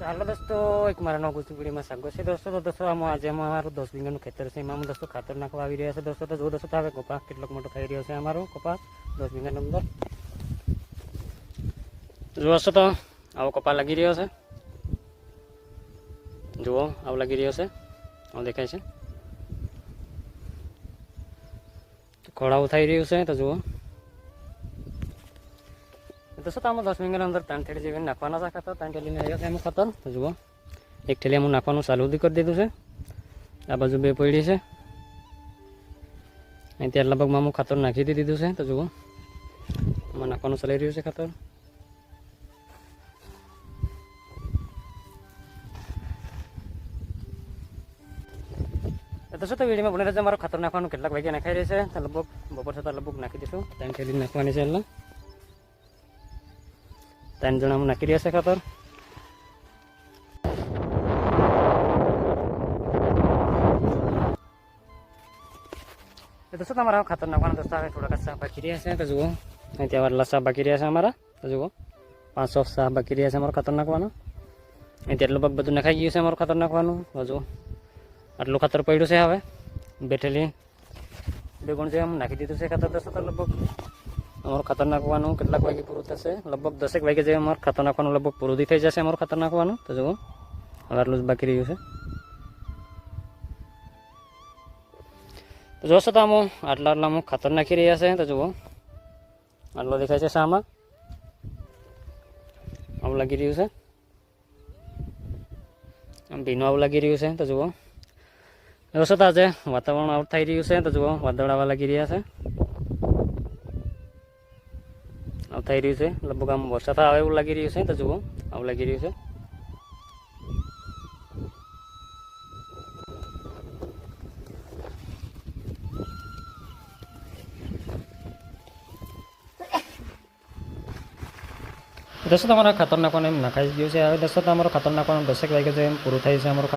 હાલો દોસ્તો એક મારા નવ ગુચુગડીમાં સાગો છે દોસ્તો આજે અમારું 10 વીઘાનું ખેતર છે એમાં દોસ્તો ખાતર નાખવા આવી રહ્યા છે દોસ્તો તો જો દોસ્તો હવે કપાસ કેટલો મોટો થઈ રહ્યો છે અમારો કપાસ 10 વીઘાની અંદર જોશો તો આવો કપાસ લાગી રહ્યો છે જુઓ આવો લાગી રહ્યો છે આવો દેખાય છે ખોળાવું થઈ રહ્યું છે તો જુઓ દોસ્તો આમાં 10 વીઘાની અંદર 3 થેલી જેવી નાખવાના છે ખાતર 3 થેલીને આવ્યા છે એમાં ખાતર તો જુઓ એક થેલી હું નાખવાનું ચાલુ કરી દીધું છે આ બાજુ બે પડી છે અહીં ત્યાં લગભગમાં હું ખાતર નાખી દીધું છે તો જુઓ આમાં નાખવાનું ચાલી રહ્યું છે ખાતર દોસ્તો વિડીયોમાં બને રહેશે મારો ખાતર નાખવાનું કેટલાક વાગ્યા નાખાઈ રહેશે તો લગભગ બપોર થતાં લગભગ નાખી દઈશું 3 થેલી નાખવાની છે એટલે 3 જણા હું નાખી રહ્યા છે ખાતર દોસ્તો તમારા ખાતર નાખવાના દોસ્તો હવે થોડાક સાફ બાકી રહ્યા છે તો જુઓ અહીં ત્યાં વાટલા સાફ બાકી રહ્યા છે અમારા તો જુઓ 500 સાફ બાકી રહ્યા છે અમારું ખાતર નાખવાનું અહીં ત્યાં લગભગ બધું નખાઈ ગયું છે અમારું ખાતર નાખવાનું હજુ આટલું ખાતર પડ્યું છે હવે બેઠેલી 2 ગુણ છે એમ નાખી દીધું છે ખાતર દોસ્તો તો લગભગ અમારું ખાતર નાખવાનું કેટલાક વાગે પૂરું થશે લગભગ 10 વાગે જે અમારું ખાતર નાખવાનું લગભગ પૂરું થઈ જશે અમારું ખાતર નાખવાનું તો જુઓ હવે આટલું જ બાકી રહ્યું છે તો જોશો તો આમાં આટલામાં ખાતર નાખી રહ્યા છે તો જુઓ આટલો દેખાય છે સામા આવું લાગી રહ્યું છે આમ ભીનું આવું લાગી રહ્યું છે તો જુઓ જોશો તો આજે વાતાવરણ આવું થઈ રહ્યું છે તો જુઓ વાદળ આવા લાગી રહ્યા છે આવું થઈ રહ્યું છે લગભગ આમ વરસાદ આવે એવું લાગી રહ્યું છે તો જુઓ આવું લાગી રહ્યું છે દોસ્તો તમારા ખાતર નાખવાનું એમ નખાઈ ગયું છે હવે દોસ્તો તમારું ખાતર નાખવાનું 10 વાગે એમ પૂરું થાય છે અમારું